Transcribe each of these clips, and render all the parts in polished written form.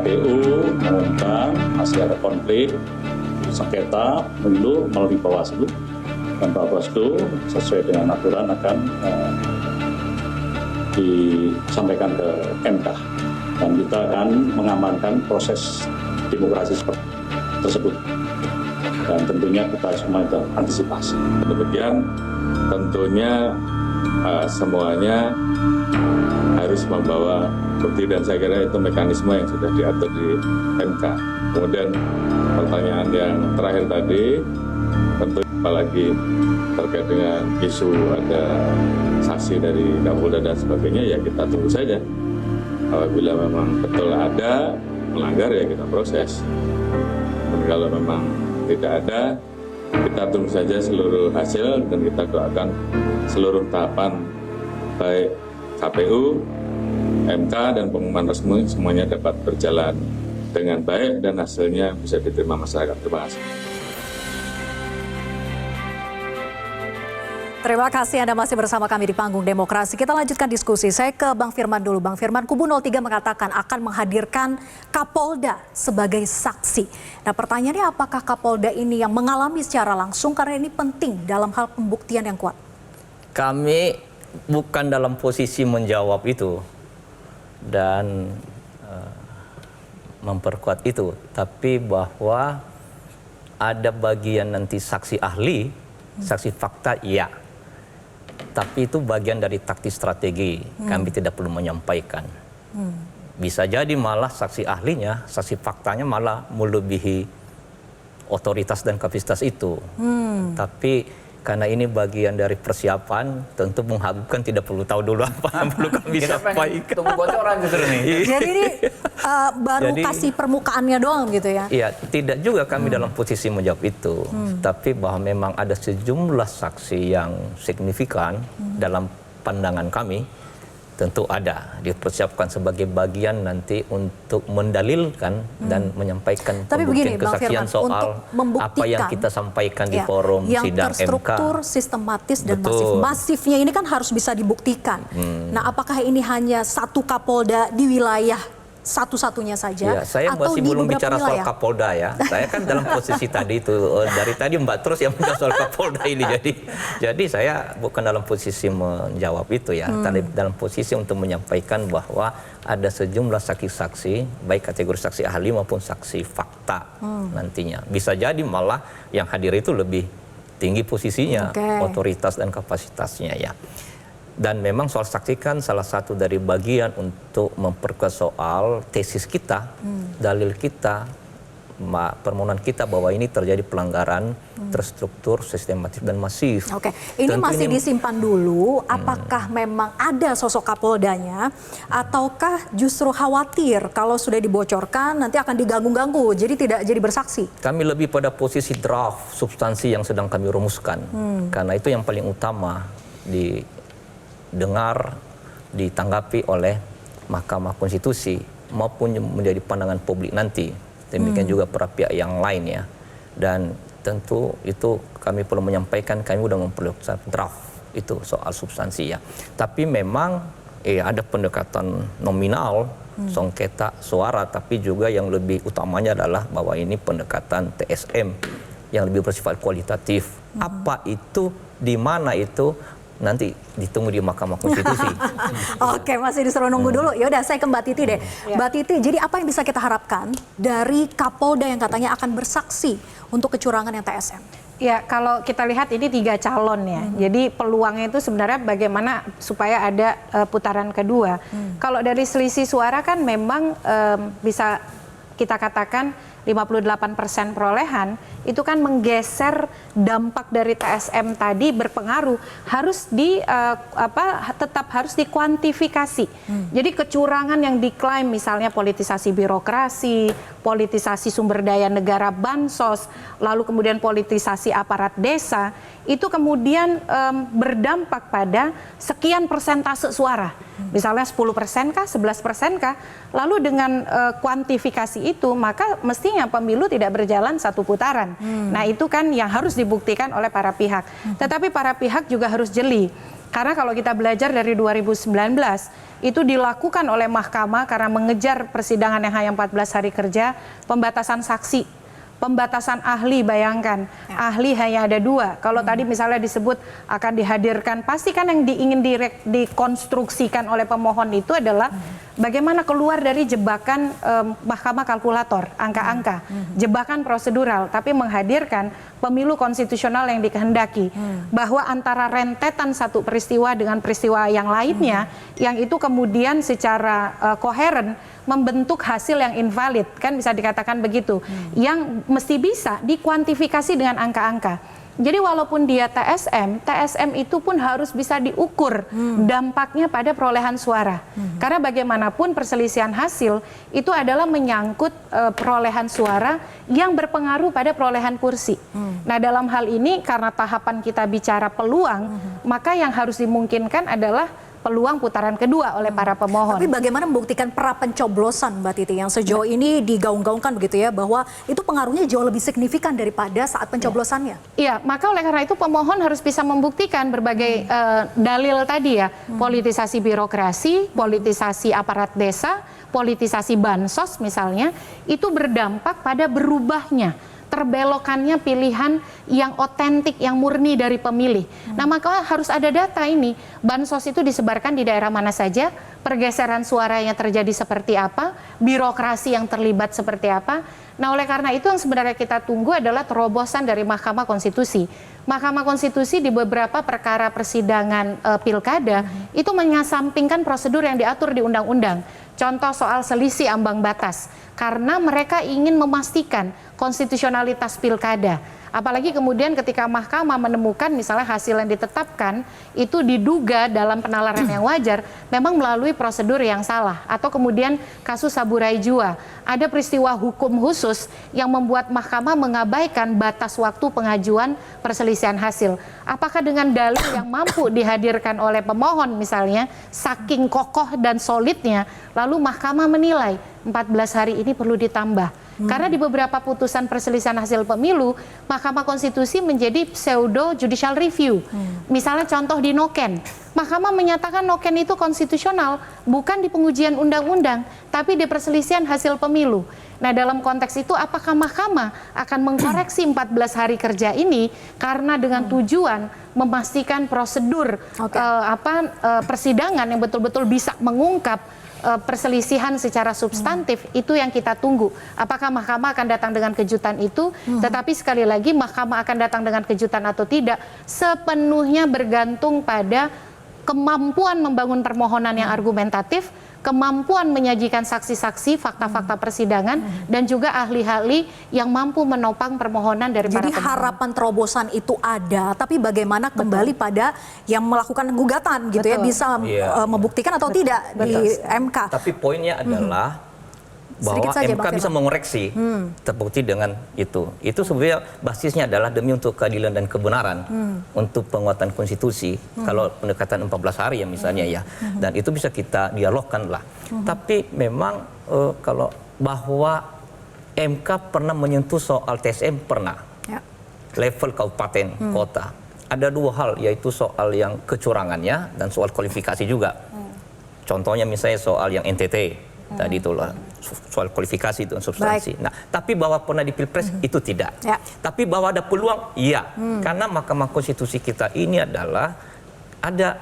KPU mengumumkan masih ada konflik sengketa pemilu melalui Bawaslu, dan Bawaslu sesuai dengan aturan akan disampaikan ke MK, dan kita akan mengamankan proses demokrasi tersebut, dan tentunya kita semua itu antisipasi. Demikian tentunya semuanya harus membawa bukti, dan saya kira itu mekanisme yang sudah diatur di MK. Kemudian pertanyaan yang terakhir tadi, tentu apalagi terkait dengan isu ada saksi dari Kapolda dan sebagainya, ya kita tunggu saja. Apabila memang betul ada melanggar, ya kita proses. Dan kalau memang tidak ada, kita tunggu saja seluruh hasil, dan kita doakan seluruh tahapan baik KPU, MK, dan pengumuman resmi semuanya dapat berjalan dengan baik dan hasilnya bisa diterima masyarakat. Terima kasih. Terima kasih Anda masih bersama kami di Panggung Demokrasi. Kita lanjutkan diskusi. Saya ke Bang Firman dulu. Bang Firman, Kubu 03 mengatakan akan menghadirkan Kapolda sebagai saksi. Nah, pertanyaannya apakah Kapolda ini yang mengalami secara langsung, karena ini penting dalam hal pembuktian yang kuat? Kami bukan dalam posisi menjawab itu dan memperkuat itu, tapi bahwa ada bagian nanti saksi ahli, saksi fakta, ya. Tapi itu bagian dari taktis strategi, kami tidak perlu menyampaikan. Bisa jadi malah saksi ahlinya, saksi faktanya malah melebihi otoritas dan kapasitas itu. Tapi karena ini bagian dari persiapan, tentu Bung Habib kan tidak perlu tahu dulu apa yang perlu kami sampaikan. Tunggu bocoran justru nih. Jadi ini baru kasih permukaannya doang gitu ya? Iya, tidak juga kami dalam posisi menjawab itu. Tapi bahwa memang ada sejumlah saksi yang signifikan dalam pandangan kami, tentu ada dipersiapkan sebagai bagian nanti untuk mendalilkan dan menyampaikan pembuktian kesaksian soal apa yang kita sampaikan di forum yang sidang terstruktur, MK. sistematis dan Betul. masifnya ini kan harus bisa dibuktikan. Nah, apakah ini hanya satu Kapolda di wilayah satu-satunya saja, Ya, saya atau masih di belum beberapa bicara soal wilayah? Kapolda ya. Saya kan dalam posisi tadi itu dari tadi Mbak terus yang bicara soal Kapolda ini. Jadi saya bukan dalam posisi menjawab itu ya. Tapi dalam posisi untuk menyampaikan bahwa ada sejumlah saksi-saksi, baik kategori saksi ahli maupun saksi fakta nantinya. Bisa jadi malah yang hadir itu lebih tinggi posisinya, otoritas dan kapasitasnya ya. Dan memang soal saksi kan salah satu dari bagian untuk memperkuat soal tesis kita, dalil kita, permohonan kita bahwa ini terjadi pelanggaran terstruktur, sistematis dan masif. Oke, ini masih disimpan dulu. Apakah memang ada sosok Kapoldanya, ataukah justru khawatir kalau sudah dibocorkan nanti akan diganggu-ganggu, jadi tidak jadi bersaksi? Kami lebih pada posisi draft substansi yang sedang kami rumuskan, karena itu yang paling utama didengar, ditanggapi oleh Mahkamah Konstitusi maupun menjadi pandangan publik nanti. Demikian juga para pihak yang lain ya. Dan tentu itu kami perlu menyampaikan, kami sudah memperlihatkan draft itu soal substansi ya. Tapi memang ada pendekatan nominal, sengketa suara, tapi juga yang lebih utamanya adalah bahwa ini pendekatan TSM yang lebih bersifat kualitatif. Apa itu, di mana itu, nanti ditunggu di Mahkamah Konstitusi. Oke, masih disuruh nunggu dulu. Ya udah, saya ke Mbak Titi deh. Mbak Titi, jadi apa yang bisa kita harapkan dari Kapolda yang katanya akan bersaksi untuk kecurangan yang TSM? Ya, kalau kita lihat ini 3 calon ya. Jadi peluangnya itu sebenarnya bagaimana supaya ada putaran kedua. Kalau dari selisih suara kan memang bisa kita katakan 58% perolehan, itu kan menggeser dampak dari TSM tadi berpengaruh, harus tetap harus dikuantifikasi. Jadi kecurangan yang diklaim misalnya politisasi birokrasi, politisasi sumber daya negara bansos, lalu kemudian politisasi aparat desa, itu kemudian berdampak pada sekian persentase suara. Misalnya 10% kah, 11% kah, lalu dengan kuantifikasi itu maka mestinya pemilu tidak berjalan satu putaran. Nah itu kan yang harus dibuktikan oleh para pihak. Tetapi para pihak juga harus jeli. Karena kalau kita belajar dari 2019, itu dilakukan oleh mahkamah karena mengejar persidangan yang hanya 14 hari kerja, pembatasan saksi, pembatasan ahli, bayangkan, ahli hanya ada 2. Kalau tadi misalnya disebut akan dihadirkan, pasti kan yang ingin dikonstruksikan oleh pemohon itu adalah bagaimana keluar dari jebakan mahkamah kalkulator, angka-angka, jebakan prosedural, tapi menghadirkan pemilu konstitusional yang dikehendaki, bahwa antara rentetan satu peristiwa dengan peristiwa yang lainnya, yang itu kemudian secara koheren membentuk hasil yang invalid, kan bisa dikatakan begitu, yang mesti bisa dikuantifikasi dengan angka-angka. Jadi walaupun dia TSM itu pun harus bisa diukur dampaknya pada perolehan suara. Karena bagaimanapun perselisihan hasil itu adalah menyangkut perolehan suara yang berpengaruh pada perolehan kursi. Nah, dalam hal ini karena tahapan kita bicara peluang, maka yang harus dimungkinkan adalah peluang putaran kedua oleh para pemohon. Tapi bagaimana membuktikan pra pencoblosan, Mbak Titi, yang sejauh ini digaung-gaungkan begitu ya, bahwa itu pengaruhnya jauh lebih signifikan daripada saat pencoblosannya? Iya, maka oleh karena itu pemohon harus bisa membuktikan berbagai dalil tadi ya, politisasi birokrasi, politisasi aparat desa, politisasi bansos misalnya, itu berdampak pada berubahnya, terbelokannya pilihan yang otentik, yang murni dari pemilih. Nah, maka harus ada data ini. Bansos itu disebarkan di daerah mana saja, pergeseran suaranya terjadi seperti apa, birokrasi yang terlibat seperti apa. Nah, oleh karena itu yang sebenarnya kita tunggu adalah terobosan dari Mahkamah Konstitusi. Mahkamah Konstitusi di beberapa perkara persidangan pilkada itu menyampingkan prosedur yang diatur di undang-undang. Contoh soal selisih ambang batas, karena mereka ingin memastikan konstitusionalitas pilkada. Apalagi kemudian ketika mahkamah menemukan misalnya hasil yang ditetapkan itu diduga dalam penalaran yang wajar memang melalui prosedur yang salah. Atau kemudian kasus Saburai Jua, ada peristiwa hukum khusus yang membuat mahkamah mengabaikan batas waktu pengajuan perselisihan hasil. Apakah dengan dalil yang mampu dihadirkan oleh pemohon misalnya, saking kokoh dan solidnya, lalu mahkamah menilai 14 hari ini perlu ditambah. Karena di beberapa putusan perselisihan hasil pemilu, Mahkamah Konstitusi menjadi pseudo judicial review. Misalnya contoh di Noken, Mahkamah menyatakan Noken itu konstitusional, bukan di pengujian undang-undang, tapi di perselisihan hasil pemilu. Nah, dalam konteks itu apakah Mahkamah akan mengkoreksi 14 hari kerja ini karena dengan tujuan memastikan prosedur persidangan yang betul-betul bisa mengungkap perselisihan secara substantif, itu yang kita tunggu. Apakah mahkamah akan datang dengan kejutan itu? Tetapi sekali lagi mahkamah akan datang dengan kejutan atau tidak sepenuhnya bergantung pada kemampuan membangun permohonan yang argumentatif, kemampuan menyajikan saksi-saksi, fakta-fakta persidangan, dan juga ahli-ahli yang mampu menopang permohonan dari para pemohon. Jadi harapan terobosan itu ada, tapi bagaimana kembali pada yang melakukan gugatan gitu ya, bisa membuktikan atau tidak di MK. Tapi poinnya adalah bahwa saja, MK bisa mengoreksi, terbukti dengan itu. Itu sebenarnya basisnya adalah demi untuk keadilan dan kebenaran, untuk penguatan konstitusi. Kalau pendekatan 14 hari ya misalnya ya, dan itu bisa kita dialogkan lah. Tapi memang kalau bahwa MK pernah menyentuh soal TSM pernah, level kabupaten, kota. Ada dua hal, yaitu soal yang kecurangannya dan soal kualifikasi juga. Contohnya misalnya soal yang NTT. Tadi itulah soal kualifikasi itu substansi. Nah, tapi bahwa pernah di Pilpres itu tidak. Tapi bahwa ada peluang, iya. Karena Mahkamah Konstitusi kita ini adalah ada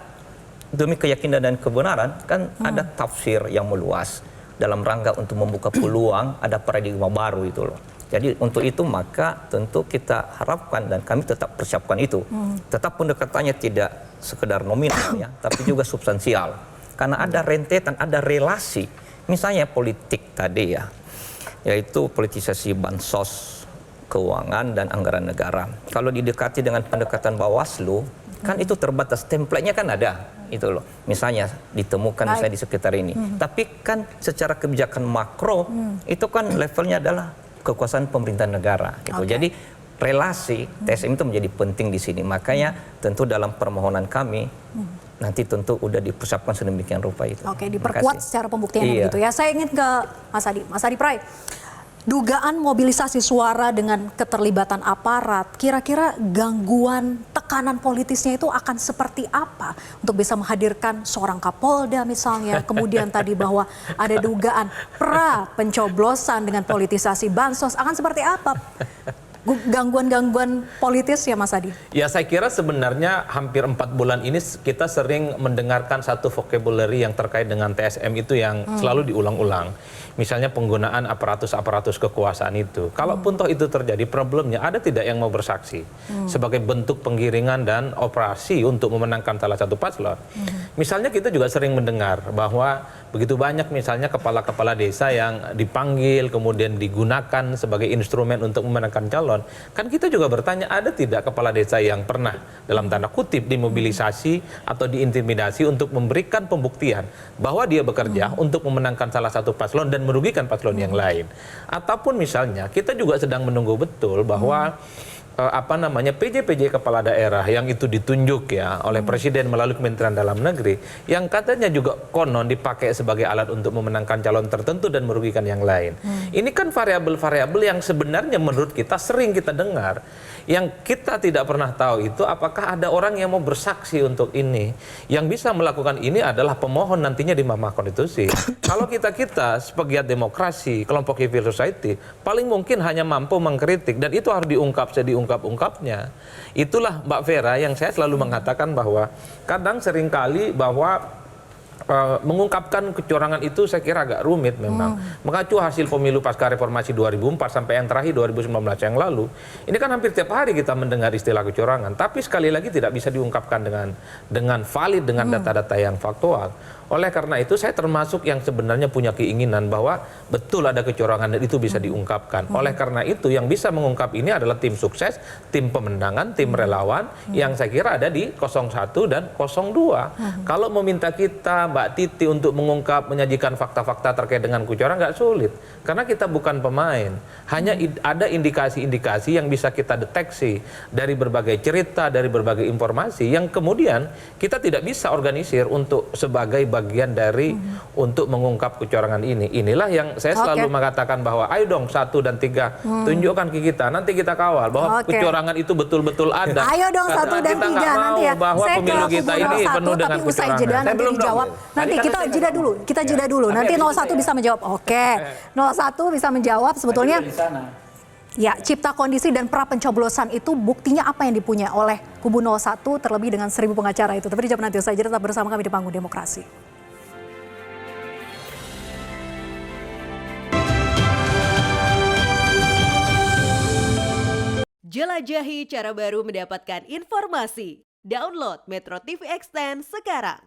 demi keyakinan dan kebenaran, kan ada tafsir yang meluas dalam rangka untuk membuka peluang, ada paradigma baru itu loh. Jadi untuk itu maka tentu kita harapkan dan kami tetap persiapkan itu. Tetap pendekatannya tidak sekedar nominal ya, tapi juga substansial. Karena ada rentetan, ada relasi. Misalnya politik tadi ya, yaitu politisasi bansos, keuangan dan anggaran negara. Kalau didekati dengan pendekatan Bawaslu, kan itu terbatas, template-nya kan ada, itu loh. Misalnya ditemukan misalnya di sekitar ini. Tapi kan secara kebijakan makro, itu kan levelnya adalah kekuasaan pemerintahan negara. Gitu. Jadi relasi TSM itu menjadi penting di sini. Makanya tentu dalam permohonan kami, nanti tentu udah dipersiapkan sedemikian rupa itu. Oke, diperkuat secara pembuktian gitu ya. Saya ingin ke Mas Adi. Mas Adi Pray, dugaan mobilisasi suara dengan keterlibatan aparat, kira-kira gangguan tekanan politisnya itu akan seperti apa untuk bisa menghadirkan seorang Kapolda misalnya, kemudian tadi bahwa ada dugaan pencoblosan dengan politisasi bansos, akan seperti apa gangguan-gangguan politis ya Mas Adi? Ya saya kira sebenarnya hampir 4 bulan ini kita sering mendengarkan satu vocabulary yang terkait dengan TSM itu yang selalu diulang-ulang. Misalnya penggunaan aparatus-aparatus kekuasaan itu. Kalaupun toh itu terjadi, problemnya ada tidak yang mau bersaksi sebagai bentuk penggiringan dan operasi untuk memenangkan salah satu paslon. Misalnya kita juga sering mendengar bahwa begitu banyak misalnya kepala-kepala desa yang dipanggil kemudian digunakan sebagai instrumen untuk memenangkan calon. Kan kita juga bertanya, ada tidak kepala desa yang pernah dalam tanda kutip dimobilisasi atau diintimidasi untuk memberikan pembuktian bahwa dia bekerja untuk memenangkan salah satu paslon dan merugikan paslon yang lain. Ataupun misalnya kita juga sedang menunggu betul bahwa PJ-PJ kepala daerah yang itu ditunjuk ya oleh Presiden melalui Kementerian Dalam Negeri yang katanya juga konon dipakai sebagai alat untuk memenangkan calon tertentu dan merugikan yang lain. Ini kan variabel-variabel yang sebenarnya menurut kita sering kita dengar. Yang kita tidak pernah tahu itu apakah ada orang yang mau bersaksi untuk ini. Yang bisa melakukan ini adalah pemohon nantinya di Mahkamah Konstitusi. Kalau kita sepegiat demokrasi, kelompok civil society, paling mungkin hanya mampu mengkritik dan itu harus diungkap sediungkap-ungkapnya. Itulah Mbak Vera yang saya selalu mengatakan bahwa kadang seringkali bahwa mengungkapkan kecurangan itu saya kira agak rumit memang. Mengacu hasil pemilu pasca reformasi 2004 sampai yang terakhir 2019 yang lalu, ini kan hampir tiap hari kita mendengar istilah kecurangan, tapi sekali lagi tidak bisa diungkapkan dengan valid, dengan data-data yang faktual. Oleh karena itu saya termasuk yang sebenarnya punya keinginan bahwa betul ada kecurangan dan itu bisa diungkapkan. Oleh karena itu yang bisa mengungkap ini adalah tim sukses, tim pemenangan, tim relawan yang saya kira ada di 01 dan 02. Kalau meminta kita Mbak Titi untuk mengungkap, menyajikan fakta-fakta terkait dengan kecurangan nggak sulit. Karena kita bukan pemain. Hanya ada indikasi-indikasi yang bisa kita deteksi dari berbagai cerita, dari berbagai informasi yang kemudian kita tidak bisa organisir untuk sebagai bagian dari untuk mengungkap kecurangan ini. Inilah yang saya selalu mengatakan bahwa ayo dong 1 dan 3 tunjukkan ke kita, nanti kita kawal bahwa kecurangan itu betul-betul ada. Ayo dong 1 dan 3 nanti ya. Bahwa pemilu kita ini penuh dengan kecurangan. Saya belum dijawab. Nanti kita jeda dulu. Nanti 01 bisa menjawab. Oke. 01 bisa menjawab sebetulnya. Ya, cipta kondisi dan pra pencoblosan itu buktinya apa yang dipunya oleh kubu 01 terlebih dengan 1000 pengacara itu. Tapi dijawab nanti saja, tetap bersama kami di Panggung Demokrasi. Jelajahi cara baru mendapatkan informasi. Download Metro TV Extend sekarang.